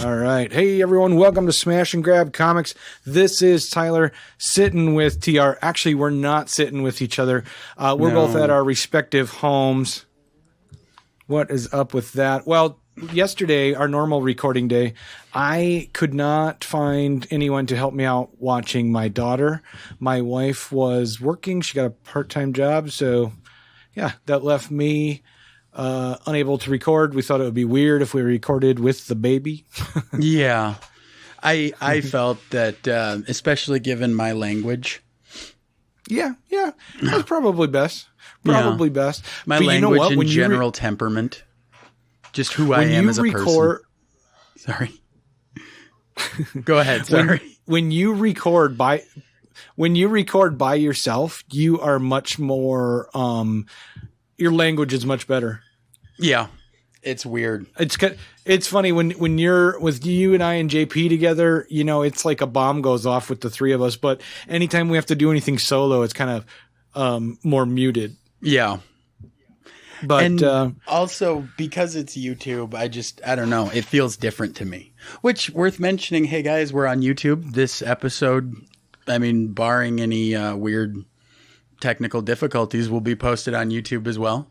All right. Hey, everyone. Welcome to Smash and Grab Comics. This is Tyler sitting with TR. Actually, we're not sitting with each other. We're both at our respective homes. What is up with that? Well, yesterday, our normal recording day, I could not find anyone to help me out watching my daughter. My wife was working. She got a part-time job. So, yeah, that left me unable to record. We thought it would be weird if we recorded with the baby. Yeah. I felt that, especially given my language. Yeah. That's probably best. Best. My but language you know what? and general temperament. Just who I am as a person. Sorry. Go ahead. Sorry. When you record by yourself, you are much more, your language is much better. Yeah. It's weird. It's funny when you're with you and I and JP together, you know, it's like a bomb goes off with the three of us, but anytime we have to do anything solo, it's kind of, more muted. Yeah. But and also because it's YouTube, I don't know. It feels different to me, which worth mentioning. Hey guys, we're on YouTube. This episode, I mean, barring any weird technical difficulties, will be posted on YouTube as well.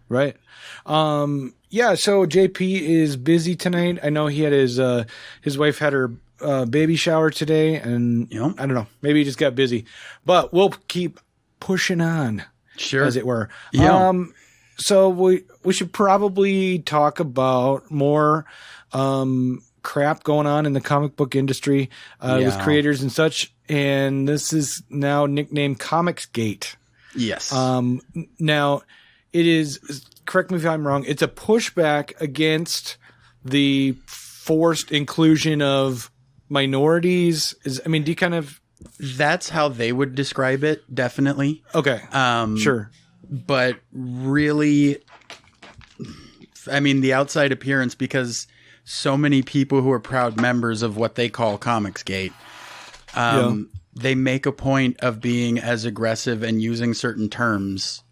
Right. Yeah. So JP is busy tonight. I know he had his wife had her baby shower today, and I don't know, maybe he just got busy, but we'll keep pushing on. Sure. As it were. Yeah. So we should probably talk about more crap going on in the comic book industry with creators and such. And this is now nicknamed Comicsgate. Yes. Now, it is, correct me if I'm wrong, it's a pushback against the forced inclusion of minorities. Do you kind of... That's how they would describe it, definitely. Okay. Sure. But really, I mean, the outside appearance, because so many people who are proud members of what they call Comicsgate, they make a point of being as aggressive and using certain terms.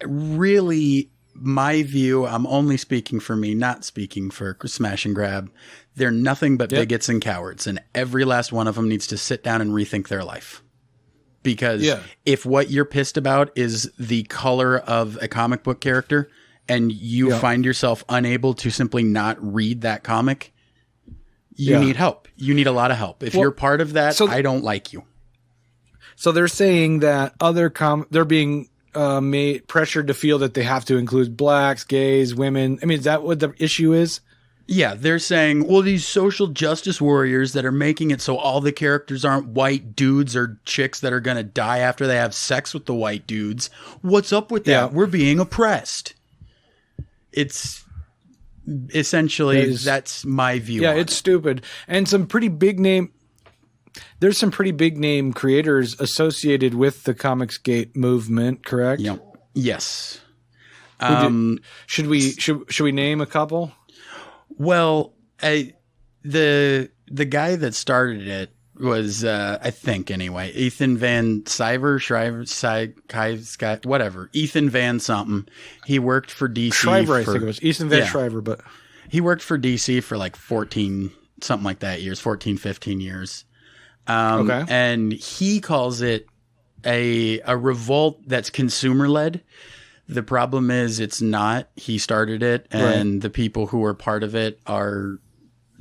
Really, my view, I'm only speaking for me, not speaking for Smash and Grab. They're nothing but bigots and cowards, and every last one of them needs to sit down and rethink their life. Because if what you're pissed about is the color of a comic book character, and you find yourself unable to simply not read that comic, you need help. You need a lot of help. If you're part of that, I don't like you. So they're saying that they're being pressured to feel that they have to include blacks, gays, women. I mean, is that what the issue is? Yeah, they're saying, well, these social justice warriors that are making it so all the characters aren't white dudes or chicks that are going to die after they have sex with the white dudes. What's up with that? Yeah. We're being oppressed. It's essentially, that's my view. Yeah, it's stupid. And there's some pretty big name creators associated with the Comicsgate movement, correct? Yep. Yes. Should we name a couple? Well, the guy that started it was, I think anyway, Ethan Van Sciver, whatever. Ethan Van something. He worked for DC. Shriver, I think it was. Ethan Van Shriver, but... He worked for DC for like 14, something like that years, 14, 15 years. Okay. And he calls it a revolt that's consumer-led. The problem is it's not. He started it, and the people who are part of it are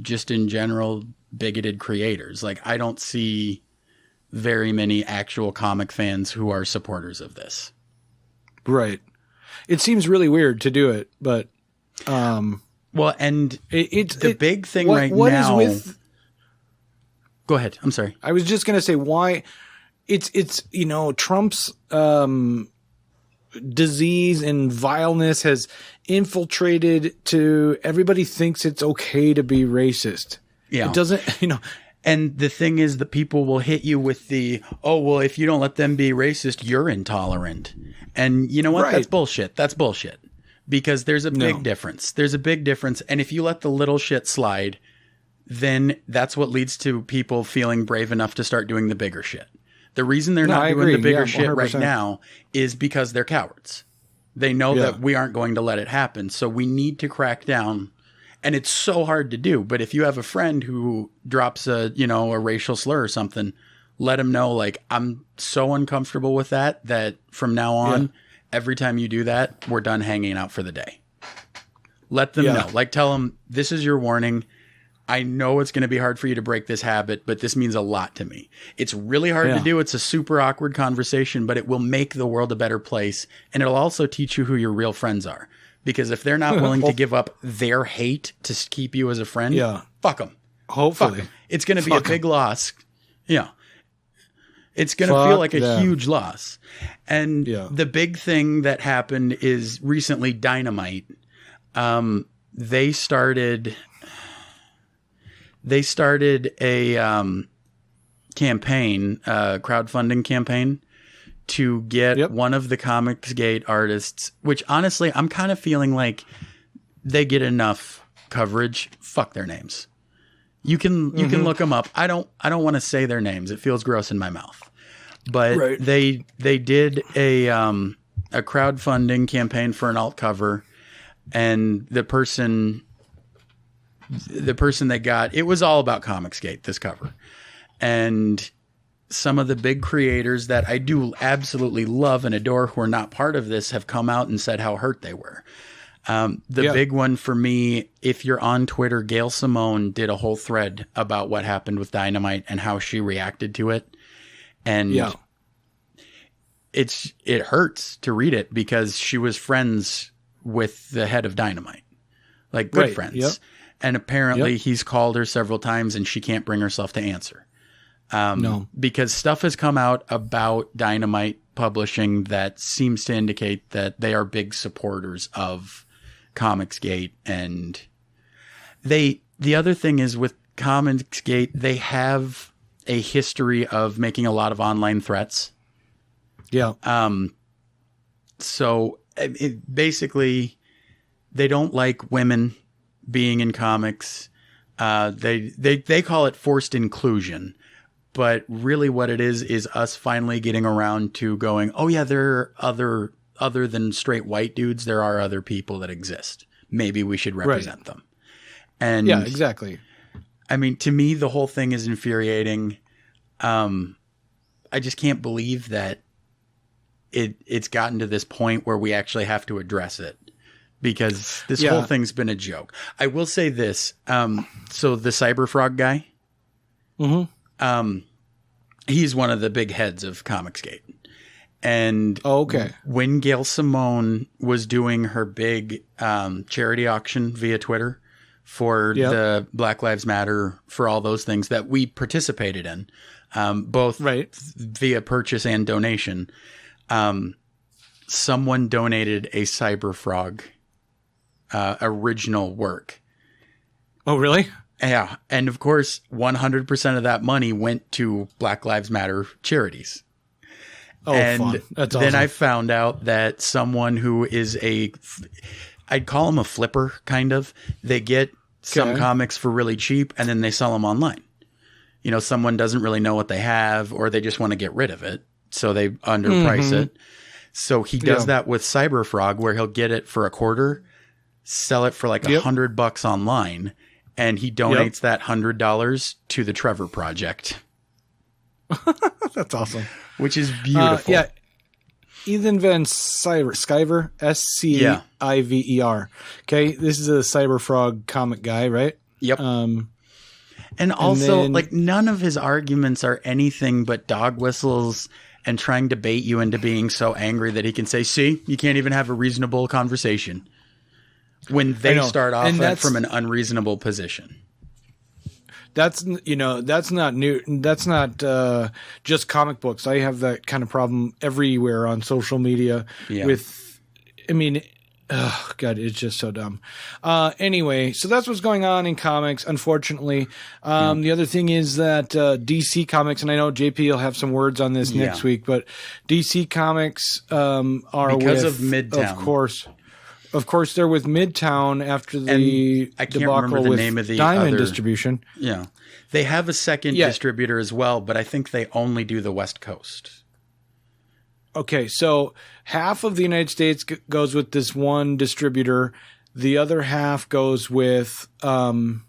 just in general bigoted creators. Like, I don't see very many actual comic fans who are supporters of this. Right. It seems really weird to do it, but... well, and it's the big thing right now... Go ahead. I'm sorry. I was just going to say why... It's Trump's... disease and vileness has infiltrated to everybody thinks it's okay to be racist. Yeah. It doesn't, And the thing is, the people will hit you with the, oh, well, if you don't let them be racist, you're intolerant. And you know what? Right. That's bullshit. That's bullshit. Because there's a big difference. There's a big difference. And if you let the little shit slide, then that's what leads to people feeling brave enough to start doing the bigger shit. The reason they're not doing the bigger shit right now is because they're cowards. They know that we aren't going to let it happen. So we need to crack down. And it's so hard to do. But if you have a friend who drops a racial slur or something, let them know, like, I'm so uncomfortable with that from now on, every time you do that, we're done hanging out for the day. Let them know. Like, tell them, this is your warning. I know it's going to be hard for you to break this habit, but this means a lot to me. It's really hard to do. It's a super awkward conversation, but it will make the world a better place. And it'll also teach you who your real friends are. Because if they're not willing to give up their hate to keep you as a friend, fuck them. Hopefully. Fuck 'em. It's going to be a big loss. Yeah. It's going to feel like a huge loss. And the big thing that happened is recently Dynamite. They started a campaign, crowdfunding campaign, to get one of the Comicsgate artists, which honestly, I'm kind of feeling like they get enough coverage. Fuck their names. You can look them up. I don't want to say their names. It feels gross in my mouth. But they did a crowdfunding campaign for an alt cover, and the person they got, it was all about Comicsgate, this cover. And some of the big creators that I do absolutely love and adore who are not part of this have come out and said how hurt they were. The big one for me, if you're on Twitter, Gail Simone did a whole thread about what happened with Dynamite and how she reacted to it. And it hurts to read it because she was friends with the head of Dynamite, like good friends. Yep. And apparently he's called her several times and she can't bring herself to answer. Because stuff has come out about Dynamite Publishing that seems to indicate that they are big supporters of Comicsgate. And the other thing is with Comicsgate, they have a history of making a lot of online threats. Yeah. So basically they don't like women being in comics. They call it forced inclusion. But really what it is us finally getting around to going, oh yeah, there are other than straight white dudes, there are other people that exist. Maybe we should represent them. And yeah, exactly. I mean, to me, the whole thing is infuriating. I just can't believe that it's gotten to this point where we actually have to address it, because this whole thing's been a joke. I will say this. So the Cyberfrog guy, he's one of the big heads of Comicsgate. And when Gail Simone was doing her big charity auction via Twitter for the Black Lives Matter, for all those things that we participated in, both via purchase and donation, someone donated a Cyberfrog original work. Oh, really? Yeah. And of course, 100% of that money went to Black Lives Matter charities. Oh, and fun. That's awesome. Then I found out that someone who is I'd call them a flipper, kind of. They get some comics for really cheap and then they sell them online. You know, someone doesn't really know what they have, or they just want to get rid of it, so they underprice it. So he does that with Cyberfrog, where he'll get it for $0.25, sell it for like $100 online, and he donates that $100 to the Trevor Project. That's awesome. Which is beautiful. Ethan Van Sciver, Sciver. Okay, this is a Cyberfrog comic guy, right? Yep. And also, like, none of his arguments are anything but dog whistles and trying to bait you into being so angry that he can say, see, you can't even have a reasonable conversation, when they start off from an unreasonable position. That's not new. That's not just comic books. I have that kind of problem everywhere on social media oh God, it's just so dumb. Anyway, so that's what's going on in comics, unfortunately. The other thing is that DC Comics, and I know JP will have some words on this next week, but DC Comics are because of Midtown. Of course, they're with Midtown after the debacle with name of the Diamond Distribution. Yeah. They have a second distributor as well, but I think they only do the West Coast. Okay, so half of the United States goes with this one distributor. The other half goes with Midtown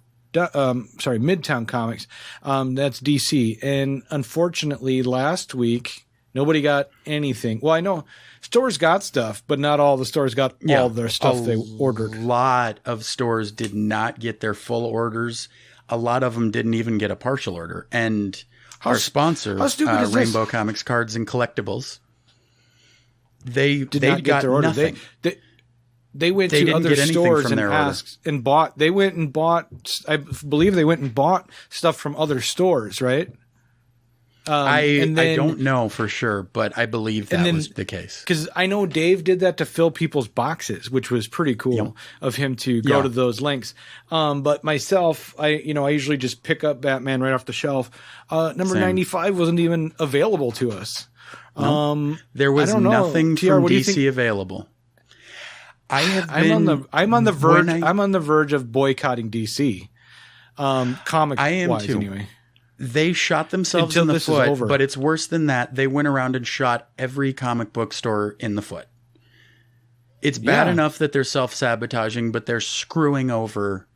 Comics. That's DC. And unfortunately, last week nobody got anything. Well, I know stores got stuff, but not all the stores got all their stuff they ordered. A lot of stores did not get their full orders. A lot of them didn't even get a partial order. And our sponsor, Rainbow Comics Cards and Collectibles, they did not get their order. Nothing. They went to other stores and asked and bought. They went and bought. I believe they went and bought stuff from other stores, right? I don't know for sure, but I beve that was the case. Because I know Dave did that to fill people's boxes, which was pretty cool of him to go to those links. But myself, I usually just pick up Batman right off the shelf. Number 95 wasn't even available to us. Nope. There was nothing from DC available. I'm on the verge of boycotting DC. Comic wise, too. Anyway. They shot themselves in the foot, but it's worse than that. They went around and shot every comic book store in the foot. It's bad enough that they're self-sabotaging, but they're screwing over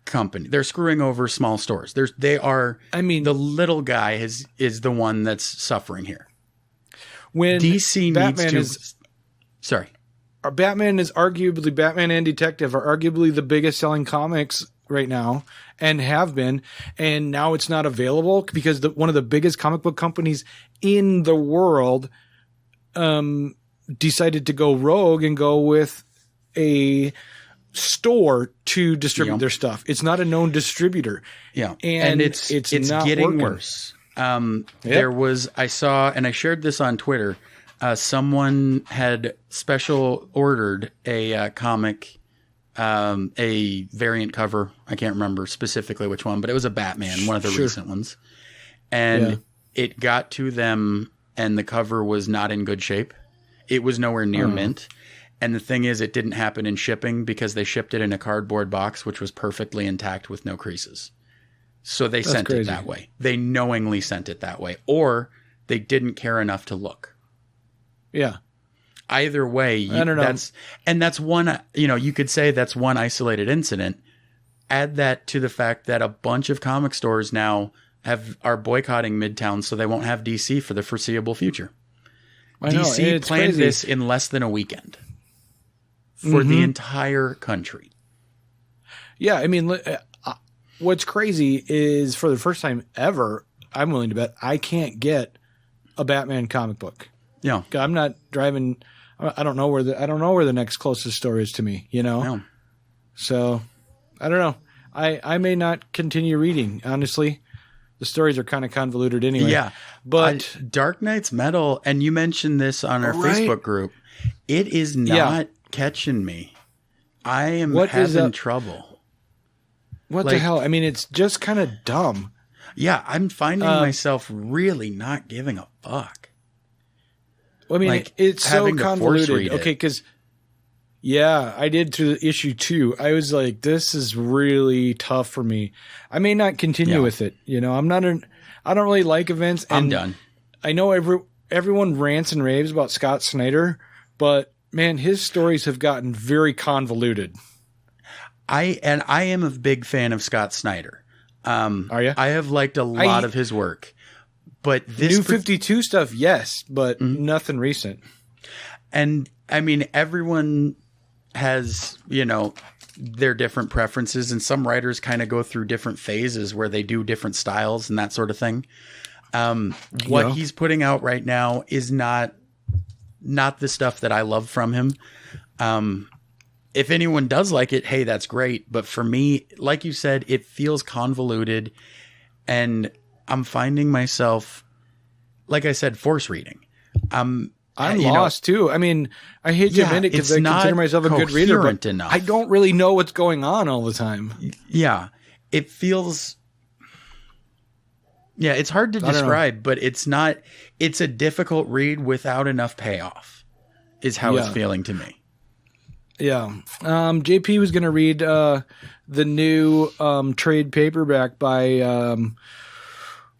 They're screwing over small stores. The little guy is the one that's suffering here. When DC Batman needs to... Batman and Detective are arguably the biggest selling comics right now and have been, and now it's not available because one of the biggest comic book companies in the world decided to go rogue and go with a store to distribute their stuff. It's not a known distributor. Yeah. And it's not getting working. worse. I saw, and I shared this on Twitter, someone had special ordered a comic, a variant cover. I can't remember specifically which one, but it was a Batman, one of the recent ones. And it got to them and the cover was not in good shape. It was nowhere near mint. And the thing is, it didn't happen in shipping because they shipped it in a cardboard box, which was perfectly intact with no creases. So they sent it that way. They knowingly sent it that way, or they didn't care enough to look. Yeah. Either way, I don't know. That's one, you could say that's one isolated incident. Add that to the fact that a bunch of comic stores now are boycotting Midtown so they won't have DC for the foreseeable future. DC planned this in less than a weekend for the entire country. Yeah, I mean, what's crazy is for the first time ever, I'm willing to bet I can't get a Batman comic book. Yeah, I'm not driving. I don't know where the next closest store is to me. Yeah. So I don't know. I may not continue reading. Honestly, the stories are kind of convoluted anyway. Yeah, but Dark Knight's Metal, and you mentioned this on our Facebook group. It is not catching me. I am having trouble. What the hell? I mean, it's just kind of dumb. Yeah, I'm finding myself really not giving a fuck. I mean, it's so convoluted. Okay, because I did through issue 2. I was like, this is really tough for me. I may not continue with it. I don't really like events. And I'm done. I know everyone rants and raves about Scott Snyder, but man, his stories have gotten very convoluted. I am a big fan of Scott Snyder. Are you? I have liked a lot of his work. But this New 52 stuff, yes, but nothing recent. And I mean, everyone has, their different preferences, and some writers kind of go through different phases where they do different styles and that sort of thing. What he's putting out right now is not the stuff that I love from him. If anyone does like it, hey, that's great. But for me, like you said, it feels convoluted, and I'm finding myself, like I said, force reading. I'm lost too. I mean, I hate to admit it because I consider myself a good reader, but I don't really know what's going on all the time. Yeah, it feels. Yeah, it's hard to describe, but it's not. It's a difficult read without enough payoff, is how it's feeling to me. Yeah. JP was going to read the new trade paperback by.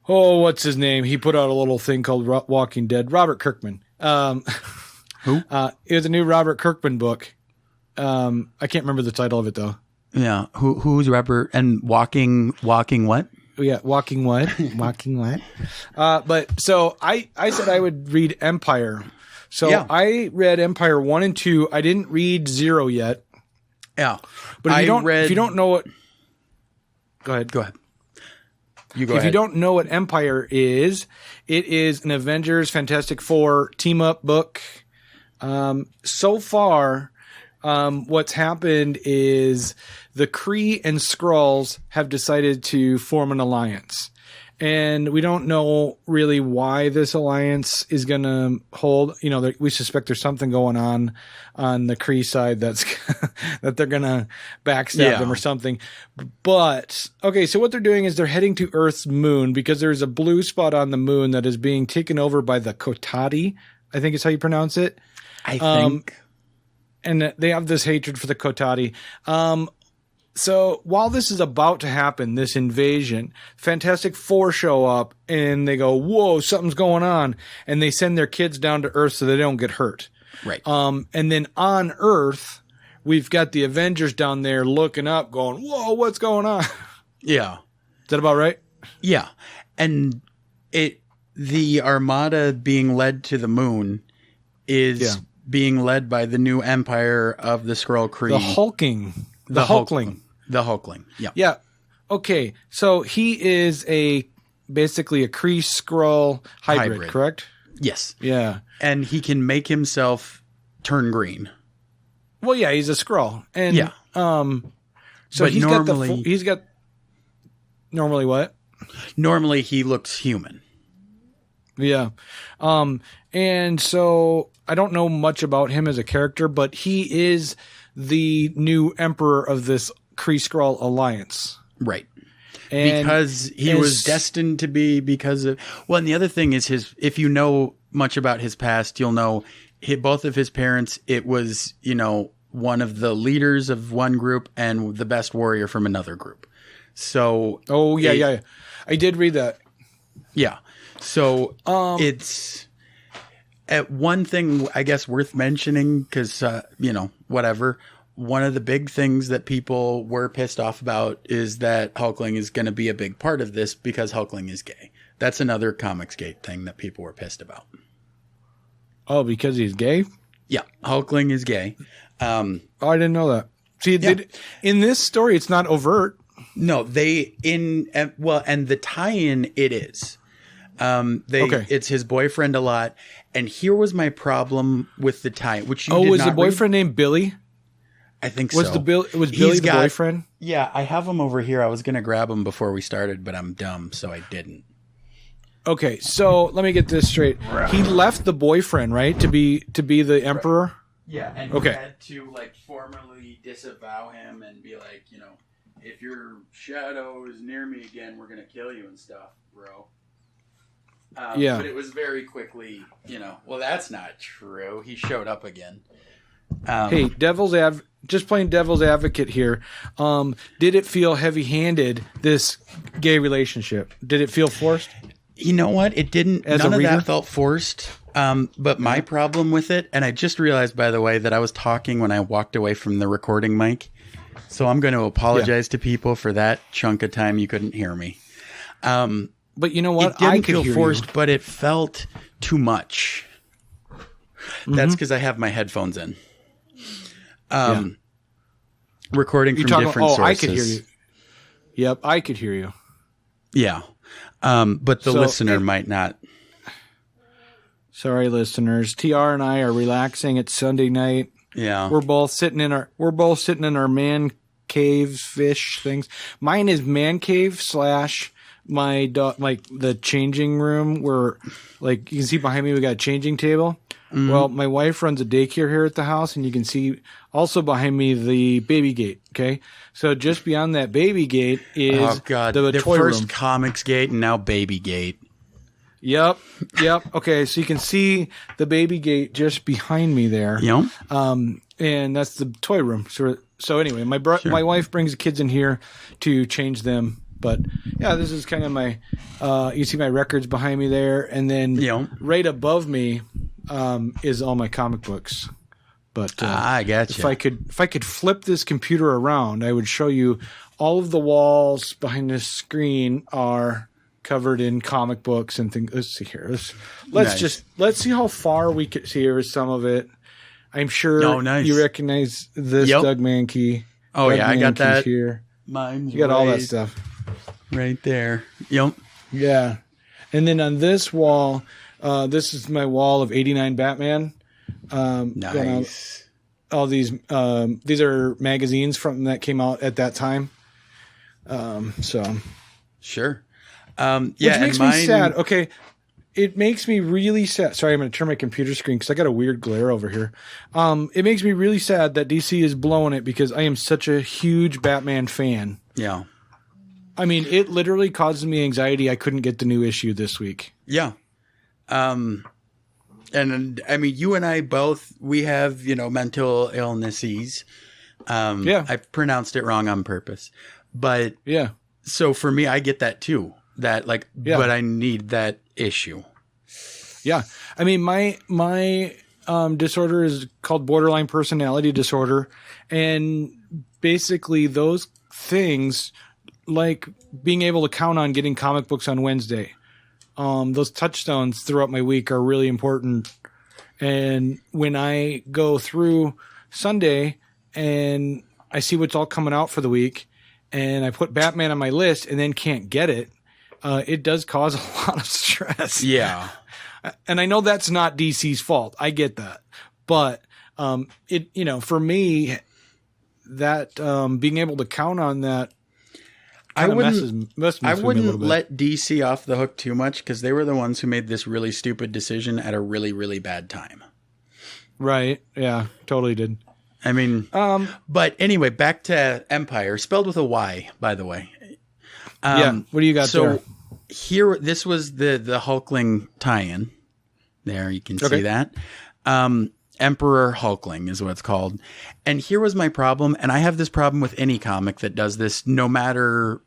What's his name? He put out a little thing called Walking Dead. Robert Kirkman. Who? It was a new Robert Kirkman book. I can't remember the title of it though. Yeah. Who's Robert and walking what? Yeah, walking what? Walking what? But so I said I would read Empyre. So yeah. I read Empyre 1 and 2. I didn't read 0 yet. Yeah. But if you don't know what, go ahead. Go ahead. You go ahead. If you don't know what Empyre is, it is an Avengers Fantastic Four team up book. So far, what's happened is the Kree and Skrulls have decided to form an alliance. And we don't know really why this alliance is going to hold. You know, we suspect there's something going on the Kree side that they're going to backstab them or something. But, okay, so what they're doing is they're heading to Earth's moon because there's a blue spot on the moon that is being taken over by the Kotati, I think is how you pronounce it. I think. And they have this hatred for the Kotati. So while this is about to happen, this invasion, Fantastic Four show up and they go, whoa, something's going on. And they send their kids down to Earth so they don't get hurt. Right. And then on Earth, we've got the Avengers down there looking up going, whoa, what's going on? Yeah. Is that about right? Yeah. And the armada being led to the moon is being led by the new empire of the Skrull Kree. The Hulking. The Hulkling. The Hulkling. Yeah. Yeah. Okay. So he is basically a Kree Skrull hybrid, correct? Yes. Yeah. And he can make himself turn green. Well, yeah, he's a Skrull. And so but he's got normally what? Normally he looks human. Yeah. And so I don't know much about him as a character, but he is the new emperor of this Kree-Skrull alliance. Right. And because he was destined to be and the other thing is if you know much about his past, you'll know both of his parents, it was, one of the leaders of one group and the best warrior from another group. So. Oh, yeah. I did read that. Yeah. So it's one thing I guess worth mentioning because, whatever. One of the big things that people were pissed off about is that Hulkling is going to be a big part of this because Hulkling is gay. That's another Comicsgate thing that people were pissed about. Oh, because he's gay? Yeah, Hulkling is gay. I didn't know that. See, in this story, it's not overt. No, and the tie-in it is. It's his boyfriend a lot, and here was my problem with the tie, which you did not was the boyfriend named Billy? I think so. Was Billy the boyfriend? Yeah, I have him over here. I was going to grab him before we started, but I'm dumb, so I didn't. Okay, so let me get this straight. He left the boyfriend, right, to be the emperor? Yeah, and he had to formally disavow him and be like, if your shadow is near me again, we're going to kill you and stuff, bro. But it was very quickly, well, that's not true. He showed up again. Hey, just playing devil's advocate here. Did it feel heavy-handed, this gay relationship? Did it feel forced? You know what? It didn't. None of that felt forced. But my problem with it, and I just realized, by the way, that I was talking when I walked away from the recording mic. So I'm going to apologize to people for that chunk of time you couldn't hear me. But you know what? It didn't feel forced, but it felt too much. Mm-hmm. That's because I have my headphones in. Recording from different sources. I could hear you. Yep, I could hear you. Yeah. But the listener might not. Sorry, listeners. TR and I are relaxing. It's Sunday night. Yeah. We're both sitting in our man cave fish things. Mine is man cave / my dog, the changing room where you can see behind me we got a changing table. Mm-hmm. Well, my wife runs a daycare here at the house, and you can see also behind me the baby gate. Okay, so just beyond that baby gate is the toy first room. Comicsgate and now baby gate. Yep. Okay, so you can see the baby gate just behind me there. Yep. And that's the toy room. So anyway, my wife brings the kids in here to change them. But yeah, this is kind of my. You see my records behind me there, and then right above me is all my comic books. But I gotcha. If I could flip this computer around, I would show you all of the walls behind this screen are covered in comic books and things. Let's see here. Let's see how far we can see. Here is some of it. I'm sure you recognize this Doug Mankey. Oh, Doug I got that here. Mine's you got all that stuff right there. Yep. Yeah. And then on this wall, this is my wall of 89 Batman. Nice. All these are magazines that came out at that time. Sure. Which makes me sad. Okay. It makes me really sad. Sorry, I'm going to turn my computer screen because I got a weird glare over here. It makes me really sad that DC is blowing it because I am such a huge Batman fan. Yeah. I mean, it literally causes me anxiety. I couldn't get the new issue this week. Yeah. And I mean, you and I both, we have, mental illnesses. I pronounced it wrong on purpose. But yeah. So for me, I get that too. That but I need that issue. Yeah. I mean, my disorder is called borderline personality disorder. And basically those things, like being able to count on getting comic books on Wednesday, those touchstones throughout my week are really important. And when I go through Sunday and I see what's all coming out for the week and I put Batman on my list and then can't get it, it does cause a lot of stress. Yeah. And I know that's not DC's fault. I get that. But for me, that being able to count on that I wouldn't wouldn't let DC off the hook too much because they were the ones who made this really stupid decision at a really, really bad time. Right. Yeah, totally did. I mean, but anyway, back to Empyre, spelled with a Y, by the way. What do you got there? Here, this was the Hulkling tie-in. There, you can see that. Emperor Hulkling is what it's called. And here was my problem, and I have this problem with any comic that does this, no matter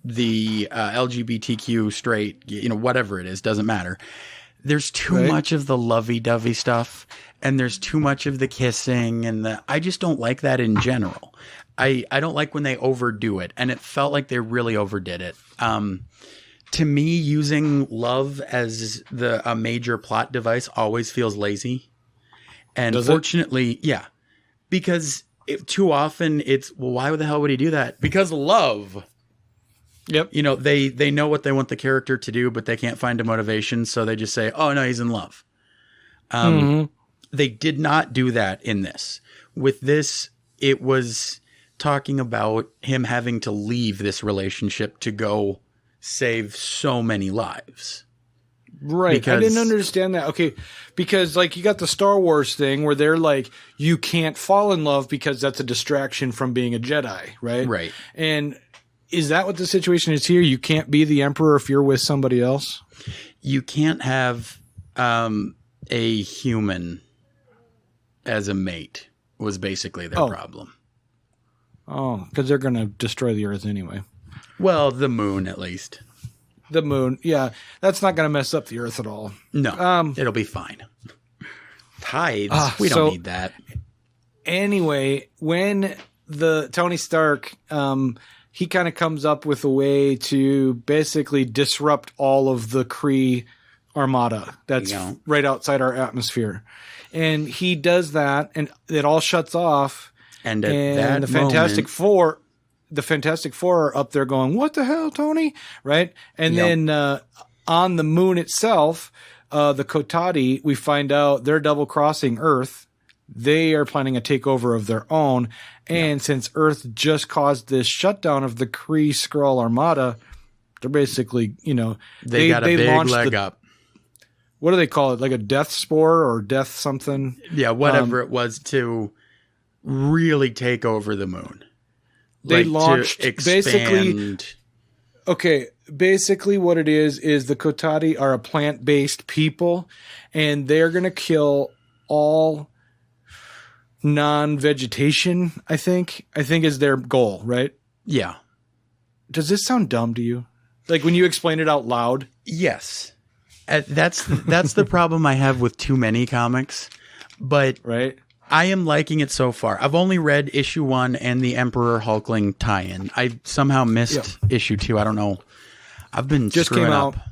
the LGBTQ, straight, whatever it is, doesn't matter. There's too much of the lovey-dovey stuff, and there's too much of the kissing, and I just don't like that in general. I don't like when they overdo it, and it felt like they really overdid it. To me, using love as a major plot device always feels lazy. And fortunately, yeah, because too often it's, well, why the hell would he do that? Because love. Yep. They know what they want the character to do, but they can't find a motivation. So they just say, oh, no, he's in love. They did not do that in this. With this, it was talking about him having to leave this relationship to go save so many lives. Right. I didn't understand that. Okay. Because you got the Star Wars thing where they're like, you can't fall in love because that's a distraction from being a Jedi. Right. Right. And is that what the situation is here? You can't be the Emperor if you're with somebody else? You can't have a human as a mate was basically their problem. Oh, because they're going to destroy the Earth anyway. Well, the moon at least. The moon, yeah. That's not going to mess up the Earth at all. No, it'll be fine. Tides, we don't need that. Anyway, when the Tony Stark, he kind of comes up with a way to basically disrupt all of the Kree armada that's right outside our atmosphere. And he does that, and it all shuts off. And at that Fantastic Four... The Fantastic Four are up there going, what the hell, Tony? Right? And then on the moon itself, the Kotati, we find out they're double-crossing Earth. They are planning a takeover of their own. And since Earth just caused this shutdown of the Kree Skrull Armada, they're basically, they got a big leg up. What do they call it? Like a death spore or death something? Yeah, whatever it was to really take over the moon. They launched basically. Okay, basically what it is the Kotati are a plant-based people, and they're going to kill all non-vegetation. I think is their goal, right? Yeah. Does this sound dumb to you? Like when you explain it out loud? Yes. That's the problem I have with too many comics. But right. I am liking it so far. I've only read issue 1 and the Emperor Hulkling tie-in. I somehow missed issue 2. I don't know. I've been just screwing came up. out.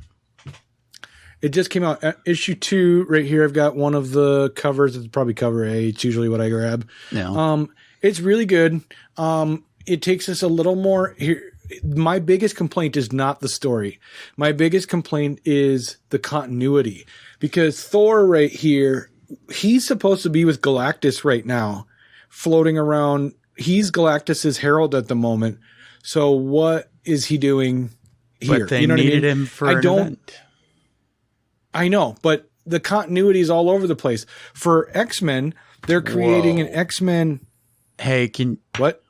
It just came out. Issue 2 right here. I've got one of the covers. It's probably cover A. It's usually what I grab. Yeah. It's really good. It takes us a little more here. My biggest complaint is not the story. My biggest complaint is the continuity, because Thor right here, he's supposed to be with Galactus right now, floating around. He's Galactus's herald at the moment. So what is he doing here? But they needed him for an event. I know, but the continuity is all over the place. For X-Men, they're creating an X-Men. Hey, what?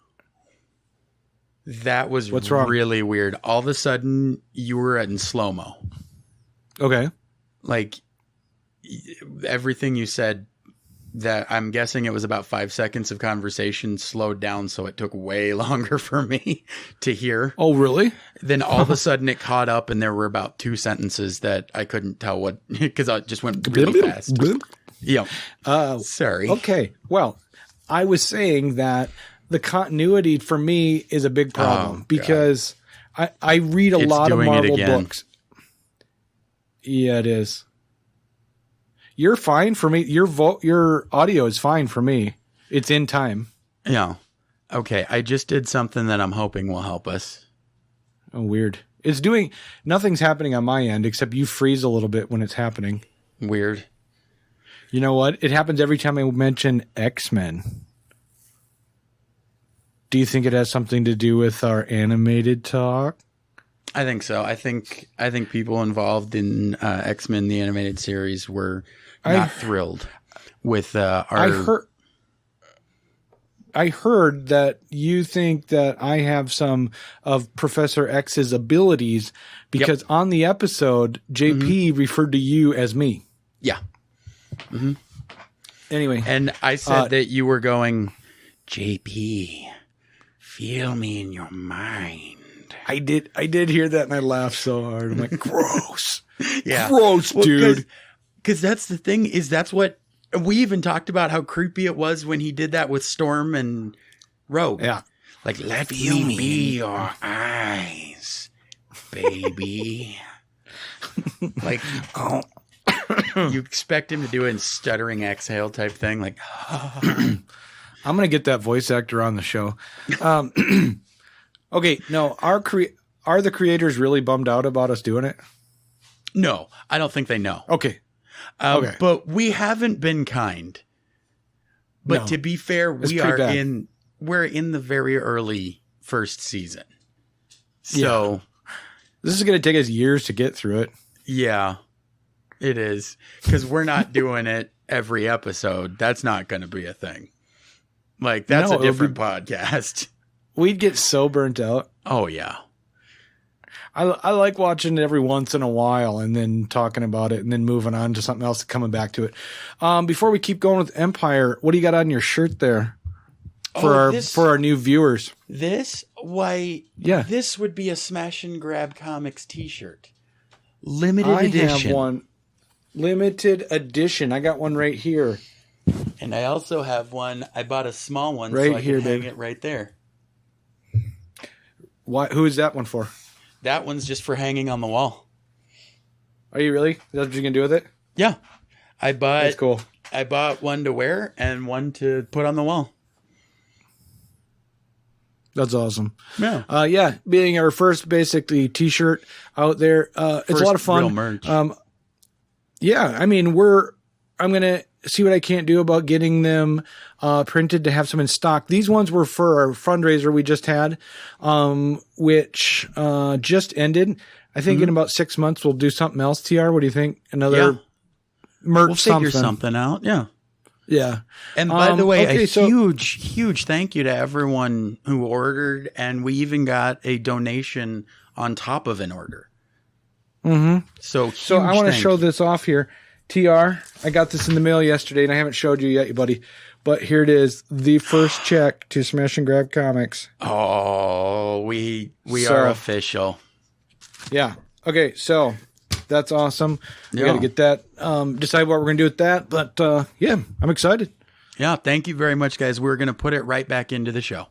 That was What's wrong? Really weird. All of a sudden, you were in slow-mo. Okay. Like, everything you said, that I'm guessing it was about 5 seconds of conversation, slowed down, so it took way longer for me to hear. Oh, really? Then all of a sudden it caught up, and there were about 2 sentences that I couldn't tell what, because I just went really fast. Yeah. Sorry. Okay. Well, I was saying that the continuity for me is a big problem because I read a lot of Marvel books. Yeah, it is. You're fine for me. Your audio is fine for me. It's in time. Yeah. Okay. I just did something that I'm hoping will help us. Oh, weird. Nothing's happening on my end except you freeze a little bit when it's happening. Weird. You know what? It happens every time I mention X-Men. Do you think it has something to do with our animated talk? I think so. I think people involved in X-Men, the animated series, were not thrilled with our. I heard that you think that I have some of Professor X's abilities because on the episode, JP referred to you as me. Yeah. Mm-hmm. Anyway. And I said that you were going, JP, feel me in your mind. I did hear that and I laughed so hard. I'm like, gross. Yeah. Gross, dude. Because that's the thing is that's what we even talked about how creepy it was when he did that with Storm and Rogue. Yeah. Like, let me be your eyes, baby. Like, you expect him to do a stuttering exhale type thing. Like, I'm going to get that voice actor on the show. Okay, no, are the creators really bummed out about us doing it? No, I don't think they know. Okay. But we haven't been kind. But to be fair, we're in the very early first season. So this is going to take us years to get through it. Yeah, it is. Because we're not doing it every episode. That's not going to be a thing. Like, that's a different podcast. We'd get so burnt out. Oh, yeah. I like watching it every once in a while and then talking about it and then moving on to something else and coming back to it. Before we keep going with Empyre, what do you got on your shirt there for our new viewers? This? Why, yeah. This would be a Smash and Grab Comics t-shirt. Limited edition. I have one. Limited edition. I got one right here. And I also have one. I bought a small one right so I here, can hang baby. it right there. Who is that one for? That one's just for hanging on the wall. Are you really? Is that what you're going to do with it? Yeah. That's cool. I bought one to wear and one to put on the wall. That's awesome. Yeah. Being our first basically t-shirt out there. It's a lot of fun. Real merch. Yeah. I mean, I'm going to see what I can't do about getting them printed to have some in stock. These ones were for our fundraiser we just had, which just ended. I think in about 6 months we'll do something else. TR, what do you think? Another merch we'll figure something out. Yeah. Yeah. And by the way, huge thank you to everyone who ordered, and we even got a donation on top of an order. Mm-hmm. So I want to show this off here. TR, I got this in the mail yesterday, and I haven't showed you yet, buddy. But here it is, the first check to Smash and Grab Comics. Oh, we are official. Yeah. Okay, so that's awesome. We got to get that, decide what we're going to do with that. But, yeah, I'm excited. Yeah, thank you very much, guys. We're going to put it right back into the show.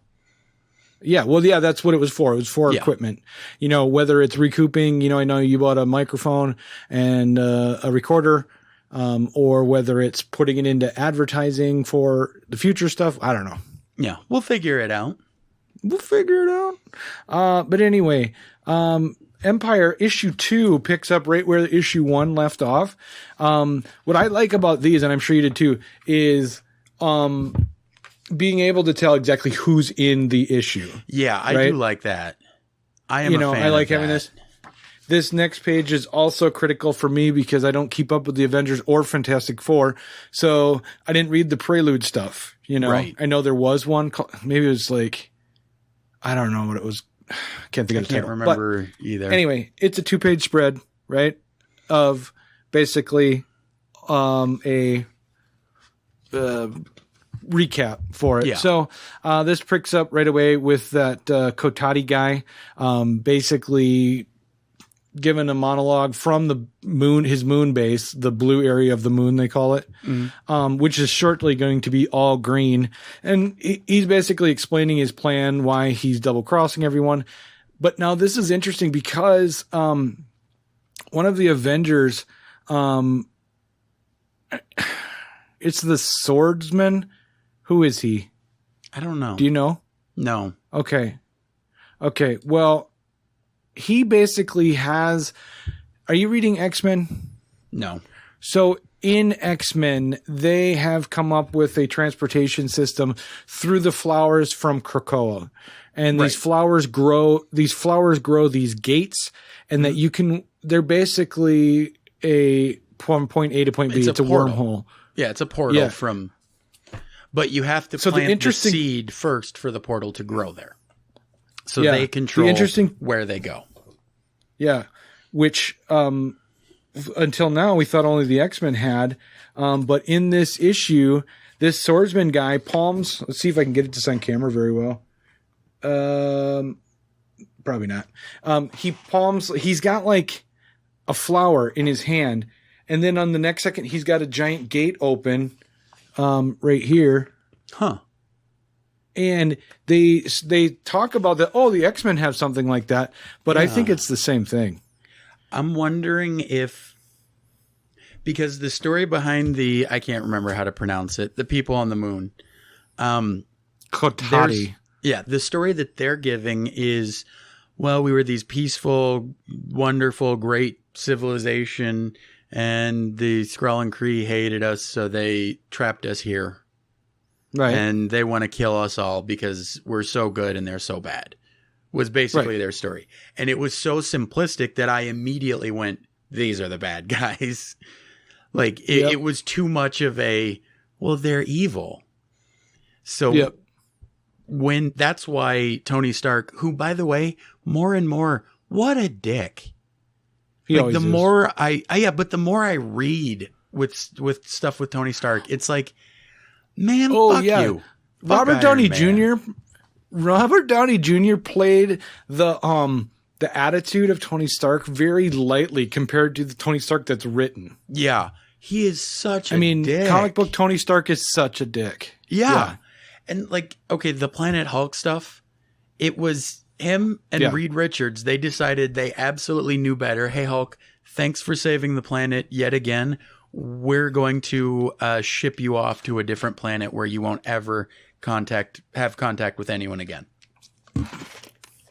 Yeah, well, yeah, that's what it was for. It was for equipment. Whether it's recouping, I know you bought a microphone and a recorder, or whether it's putting it into advertising for the future stuff. I don't know. Yeah, we'll figure it out. But anyway, Empyre issue 2 picks up right where issue 1 left off. What I like about these, and I'm sure you did too, is being able to tell exactly who's in the issue. Yeah, I do like that. I am a fan I like of having that. This next page is also critical for me because I don't keep up with the Avengers or Fantastic Four. So I didn't read the prelude stuff. Right. I know there was one. Maybe it was like, I don't know what it was. Can't think of the title. I can't remember either. Anyway, it's a 2-page spread, right? Of basically a recap for it. Yeah. So this picks up right away with that Kotati guy basically given a monologue from the moon, his moon base, the blue area of the moon, they call it, which is shortly going to be all green. And he's basically explaining his plan, why he's double crossing everyone. But now this is interesting because one of the Avengers, it's the swordsman. Who is he? I don't know. Do you know? No. Okay. Well, he basically has. Are you reading X-Men? No. So in X-Men, they have come up with a transportation system through the flowers from Krakoa. And these flowers grow these gates, and that you can, they're basically from point A to point B. It's a wormhole. Yeah, it's a portal from, but you have to plant the seed first for the portal to grow there. So they control where they go. Yeah, which until now we thought only the X-Men had. But in this issue, this swordsman guy palms. Let's see if I can get it to on camera very well. Probably not. He palms. He's got like a flower in his hand, and then on the next second, he's got a giant gate open, right here. Huh. And they talk about that. Oh, the X-Men have something like that, but I think it's the same thing. I'm wondering if, because the story behind I can't remember how to pronounce it, the people on the moon. Kotati. Yeah, the story that they're giving is, well, we were these peaceful, wonderful, great civilization, and the Skrull and Kree hated us, so they trapped us here. Right. And they want to kill us all because we're so good and they're so bad, was basically their story. And it was so simplistic that I immediately went, these are the bad guys. Like, it was too much of well, they're evil. So that's why Tony Stark, who, by the way, more and more, what a dick. Like, the more but the more I read with stuff with Tony Stark, it's like, man, fuck you. Robert Downey Jr. Played the attitude of Tony Stark very lightly compared to the Tony Stark that's written. Yeah. He is such a dick. Comic book Tony Stark is such a dick. Yeah. And like, okay, the Planet Hulk stuff, it was him and Reed Richards. They decided they absolutely knew better. Hey, Hulk, thanks for saving the planet yet again. We're going to ship you off to a different planet where you won't ever have contact with anyone again.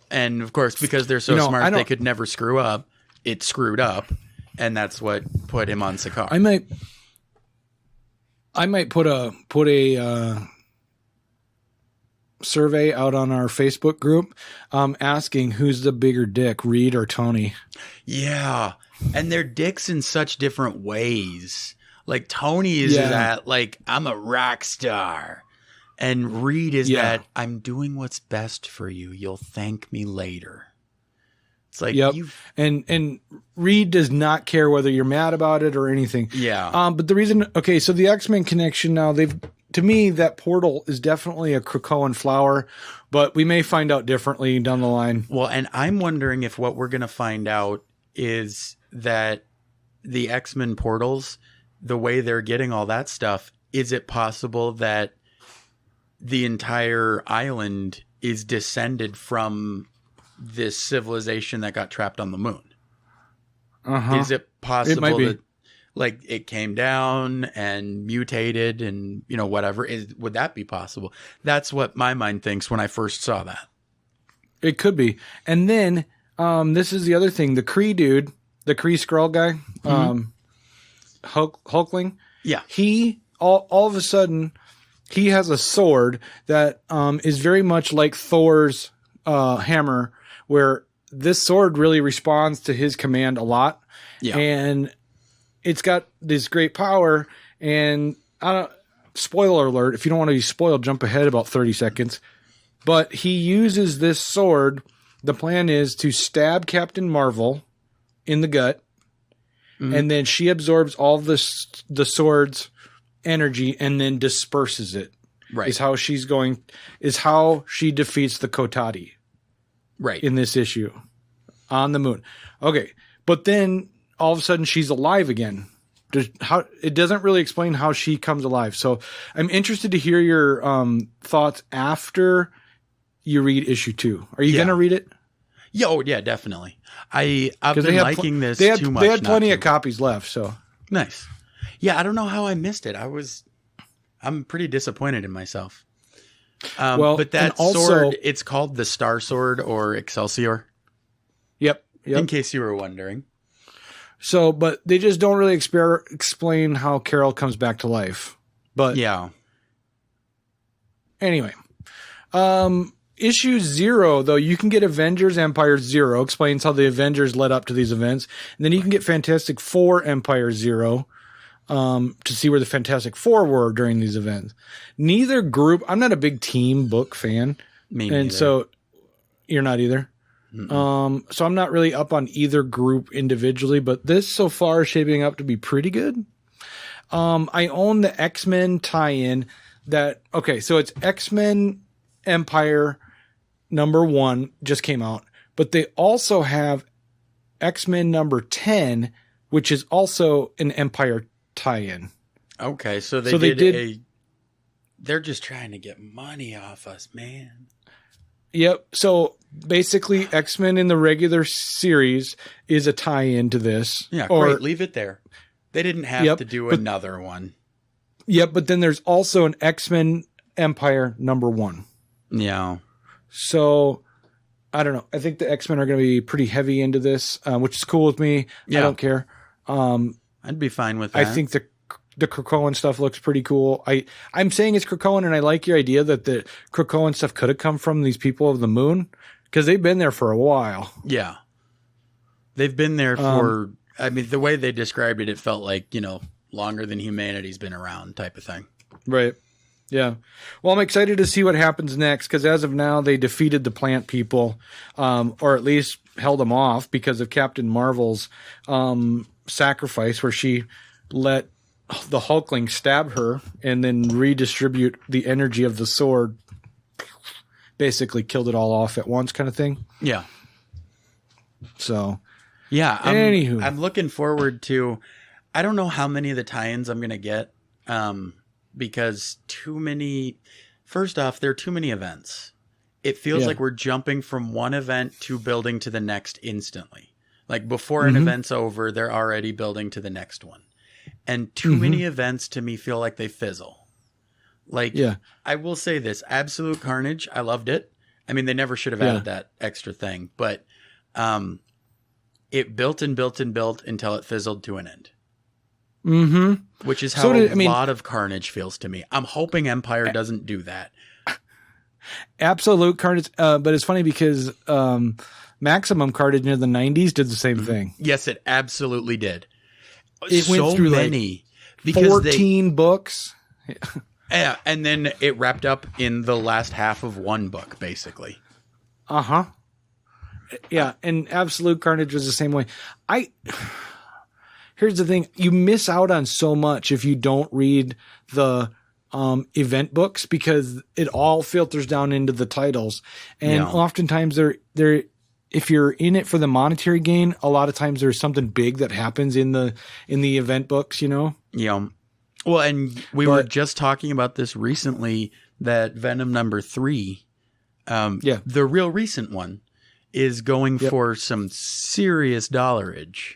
And of course, because they're so smart, they could never screw up. It screwed up, and that's what put him on Sakaar. I might put a survey out on our Facebook group, asking who's the bigger dick, Reed or Tony. Yeah. And they're dicks in such different ways. Like, Tony is that, like, I'm a rock star. And Reed is that, I'm doing what's best for you. You'll thank me later. It's like, and Reed does not care whether you're mad about it or anything. Yeah. But the reason, so the X-Men connection now, to me, that portal is definitely a Krakoan flower, but we may find out differently down the line. Well, and I'm wondering if what we're going to find out is that the X-Men portals, the way they're getting all that stuff, is it possible that the entire island is descended from this civilization that got trapped on the moon? Is it possible that like it came down and mutated and, you know, whatever? Would that be possible? That's what my mind thinks when I first saw that. It could be. And then this is the other thing. The Kree dude, the Kree Skrull guy, Hulkling. Yeah. He, all of a sudden, he has a sword that is very much like Thor's hammer, where this sword really responds to his command a lot. Yeah. And it's got this great power. And spoiler alert, if you don't want to be spoiled, jump ahead about 30 seconds. But he uses this sword. The plan is to stab Captain Marvel in the gut. And then she absorbs all the sword's energy and then disperses it. Right. Is how she defeats the Kotati. Right. In this issue on the moon. Okay. But then all of a sudden she's alive again. It doesn't really explain how she comes alive. So I'm interested to hear your thoughts after you read issue 2. Are you going to read it? Yeah, oh, yeah, definitely. I've been liking this too much. They had plenty of copies left, so nice. Yeah, I don't know how I missed it. I'm pretty disappointed in myself. But that sword, it's called the Star Sword or Excelsior. Yep. In case you were wondering. So, but they just don't really explain how Carol comes back to life. But yeah. Anyway, issue 0, though, you can get Avengers Empyre 0, explains how the Avengers led up to these events. And then you can get Fantastic Four Empyre 0 to see where the Fantastic Four were during these events. Neither group, I'm not a big team book fan. Me neither. And so you're not either. So I'm not really up on either group individually, but this so far is shaping up to be pretty good. I own the X-Men tie-in so it's X-Men Empyre #1 just came out, but they also have X-Men #10, which is also an Empyre tie-in. Okay, so they're just trying to get money off us, man. Yep. So basically, X-Men in the regular series is a tie-in to this. Yeah, great. Leave it there. They didn't have to do another one. Yep, but then there's also an X-Men Empyre #1. Yeah. So, I don't know. I think the X-Men are going to be pretty heavy into this, which is cool with me. Yeah. I don't care. I'd be fine with that. I think the Krakoan stuff looks pretty cool. I'm saying it's Krakoan, and I like your idea that the Krakoan stuff could have come from these people of the moon, because they've been there for a while. Yeah. They've been there for, the way they described it, it felt like, longer than humanity's been around type of thing. Right. Yeah. Well, I'm excited to see what happens next, because as of now, they defeated the plant people, or at least held them off because of Captain Marvel's sacrifice, where she let the Hulkling stab her and then redistribute the energy of the sword. Basically killed it all off at once, kind of thing. Yeah. So, yeah. Anywho, I'm looking forward to. I don't know how many of the tie-ins I'm going to get. Because too many. First off, there are too many events. It feels like we're jumping from one event to building to the next instantly. Like before an event's over, they're already building to the next one. And too many events to me feel like they fizzle. Like, I will say this, Absolute Carnage, I loved it. I mean, they never should have added that extra thing, but it built and built and built until it fizzled to an end. Which is how a lot of Carnage feels to me. I'm hoping Empyre doesn't do that. Absolute Carnage, but it's funny because Maximum Carnage in the 90s did the same thing. Yes, it absolutely did. It went through many, like 14 books. Yeah, and then it wrapped up in the last half of one book, basically. Yeah, and Absolute Carnage was the same way. Here's the thing. You miss out on so much if you don't read the event books, because it all filters down into the titles. And oftentimes they're if you're in it for the monetary gain, a lot of times there's something big that happens in the event books, Yeah. Well, and we were just talking about this recently, that Venom #3, the real recent one, is going for some serious dollarage.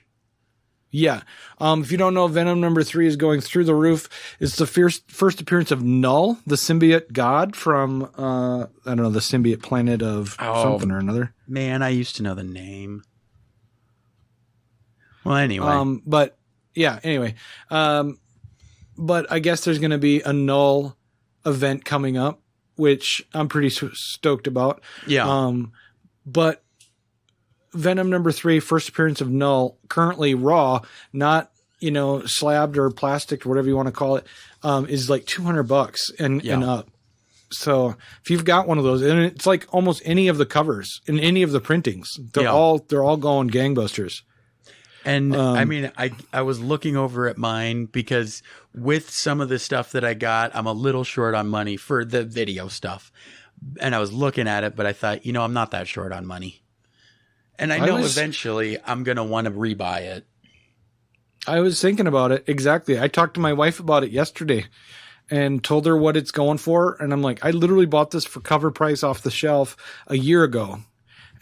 Yeah. If you don't know, Venom #3 is going through the roof. It's the first appearance of Null, the symbiote god from, I don't know, the symbiote planet of something or another. Man, I used to know the name. Well, anyway. But I guess there's going to be a Null event coming up, which I'm pretty stoked about. Yeah. But Venom #3, first appearance of Null, currently raw, not, slabbed or plastic or whatever you want to call it, is like $200 and up. So if you've got one of those, and it's like almost any of the covers in any of the printings, they're all going gangbusters. And I mean, I was looking over at mine because with some of the stuff that I got, I'm a little short on money for the video stuff. And I was looking at it, but I thought, I'm not that short on money. And I know eventually I'm going to want to rebuy it. I was thinking about it. Exactly. I talked to my wife about it yesterday and told her what it's going for. And I'm like, I literally bought this for cover price off the shelf a year ago.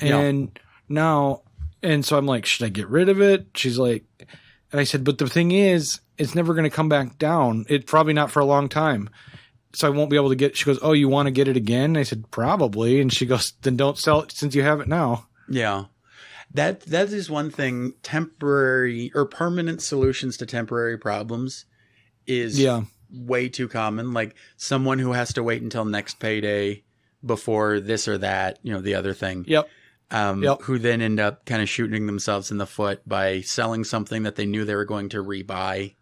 And now, and so I'm like, should I get rid of it? She's like, and I said, but the thing is, it's never going to come back down. It's probably not for a long time. So I won't be able to get, she goes, oh, you want to get it again? And I said, probably. And she goes, then don't sell it since you have it now. Yeah. That is one thing. Temporary or permanent solutions to temporary problems is way too common. Like someone who has to wait until next payday before this or that, the other thing. Who then end up kind of shooting themselves in the foot by selling something that they knew they were going to rebuy.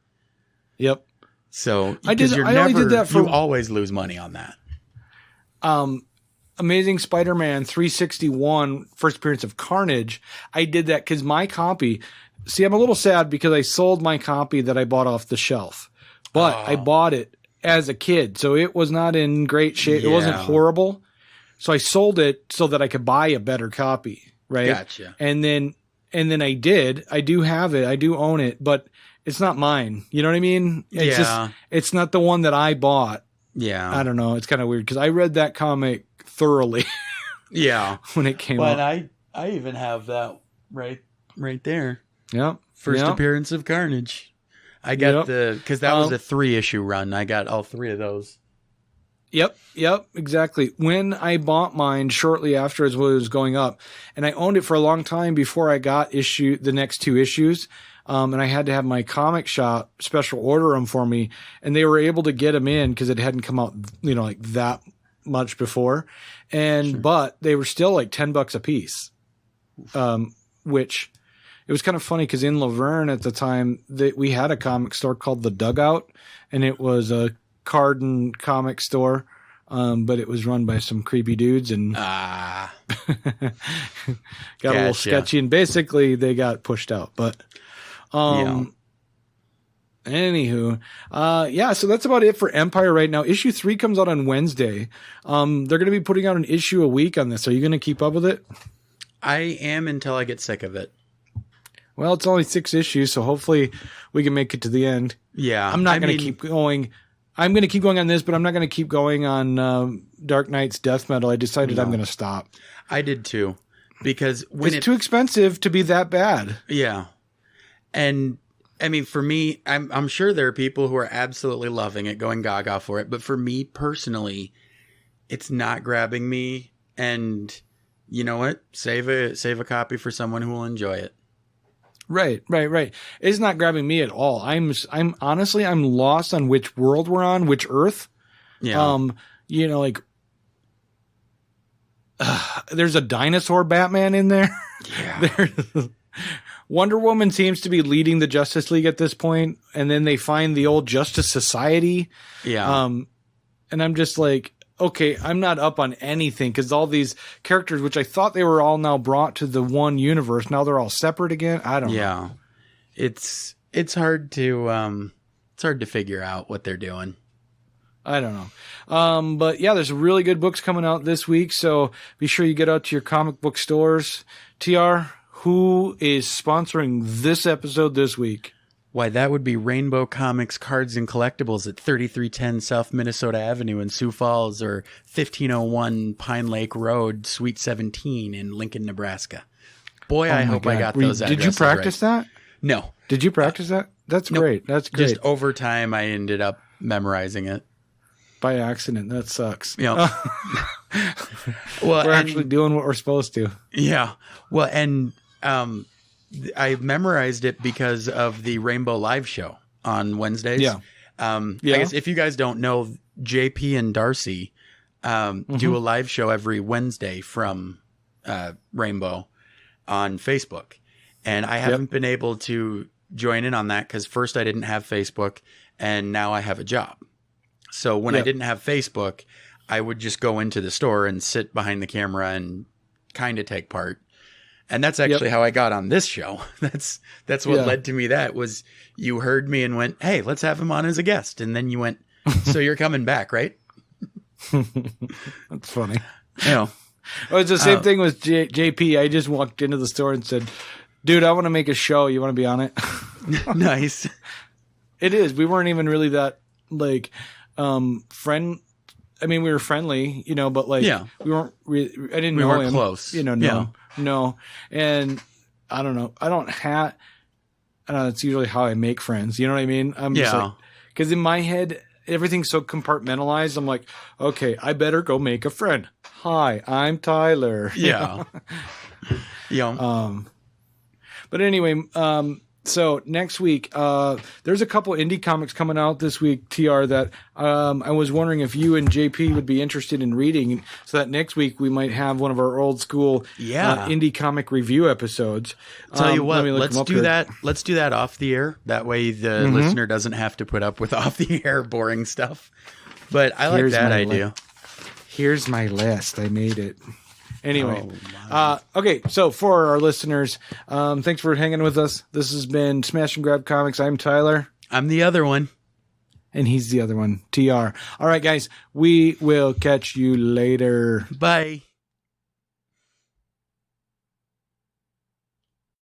Yep. So you always lose money on that. Amazing Spider-Man 361, first appearance of Carnage. I did that because my copy, I'm a little sad because I sold my copy that I bought off the shelf, but I bought it as a kid. So it was not in great shape. It wasn't horrible. So I sold it so that I could buy a better copy. Right. Gotcha. And then I do have it. I do own it, but it's not mine. You know what I mean? It's not the one that I bought. Yeah. I don't know. It's kind of weird because I read that comic thoroughly. When it came out. I even have that right there. Yep. First appearance of Carnage. I got because that was a 3-issue run. I got all 3 of those. Yep, exactly. When I bought mine shortly after as well, it was going up, and I owned it for a long time before I got the next 2 issues. And I had to have my comic shop special order them for me, and they were able to get them in because it hadn't come out, like that much before. But they were still like $10 a piece, which it was kind of funny because in Laverne at the time we had a comic store called The Dugout, and it was a card and comic store. But it was run by some creepy dudes and got a little sketchy, and basically they got pushed out, but anywho, so that's about it for Empyre right now. Issue 3 comes out on Wednesday. They're going to be putting out an issue a week on this. Are you going to keep up with it? I am until I get sick of it. Well, it's only 6 issues, so hopefully we can make it to the end. Yeah. I'm not going to keep going. I'm going to keep going on this, but I'm not going to keep going on Dark Knight's Death Metal. I decided I'm going to stop. I did too, because it's too expensive to be that bad. Yeah. And I mean, for me, I'm sure there are people who are absolutely loving it, going gaga for it. But for me personally, it's not grabbing me. And you know what? Save a copy for someone who will enjoy it. Right. It's not grabbing me at all. I'm honestly, I'm lost on which world we're on, which Earth. Yeah. There's a dinosaur Batman in there. Yeah. Wonder Woman seems to be leading the Justice League at this point, and then they find the old Justice Society. Yeah. And I'm just like, okay, I'm not up on anything because all these characters, which I thought they were all now brought to the one universe, now they're all separate again. I don't know. Yeah. It's hard to figure out what they're doing. I don't know. But yeah, there's really good books coming out this week, so be sure you get out to your comic book stores. TR, who is sponsoring this episode this week? Why, that would be Rainbow Comics Cards and Collectibles at 3310 South Minnesota Avenue in Sioux Falls, or 1501 Pine Lake Road, Suite 17 in Lincoln, Nebraska. Boy, I hope I got those addresses. Did you practice that? No. Did you practice that? That's great. That's great. Just over time, I ended up memorizing it. By accident. That sucks. Yeah. Well, we're actually doing what we're supposed to. Yeah. Well, and I memorized it because of the Rainbow Live show on Wednesdays. Yeah. I guess if you guys don't know, JP and Darcy do a live show every Wednesday from Rainbow on Facebook. And I haven't been able to join in on that because first I didn't have Facebook and now I have a job. So when I didn't have Facebook, I would just go into the store and sit behind the camera and kind of take part. And that's actually how I got on this show. That's what led to me. That was, you heard me and went, hey, let's have him on as a guest. And then you went, so you're coming back, right? That's funny. You know, well, it's the same thing with JP. I just walked into the store and said, dude, I want to make a show. You want to be on it? Nice. It is. We weren't even really that like friend. I mean, we were friendly, you know, but like we weren't. I didn't know him. We weren't close, you know. No. And I don't know. I don't know. That's usually how I make friends. You know what I mean? I'm just like, because in my head, everything's so compartmentalized. I'm like, okay, I better go make a friend. Hi, I'm Tyler. Yeah. But anyway, so next week, there's a couple indie comics coming out this week, TR, that I was wondering if you and JP would be interested in reading, so that next week we might have one of our old school indie comic review episodes. Tell you what, let's do that. Let's do that off the air. That way the listener doesn't have to put up with off the air boring stuff. But I like that idea. Here's my list. I made it. Anyway, okay, so for our listeners, thanks for hanging with us. This has been Smash and Grab Comics. I'm Tyler. I'm the other one. And he's the other one, TR. All right, guys, we will catch you later. Bye.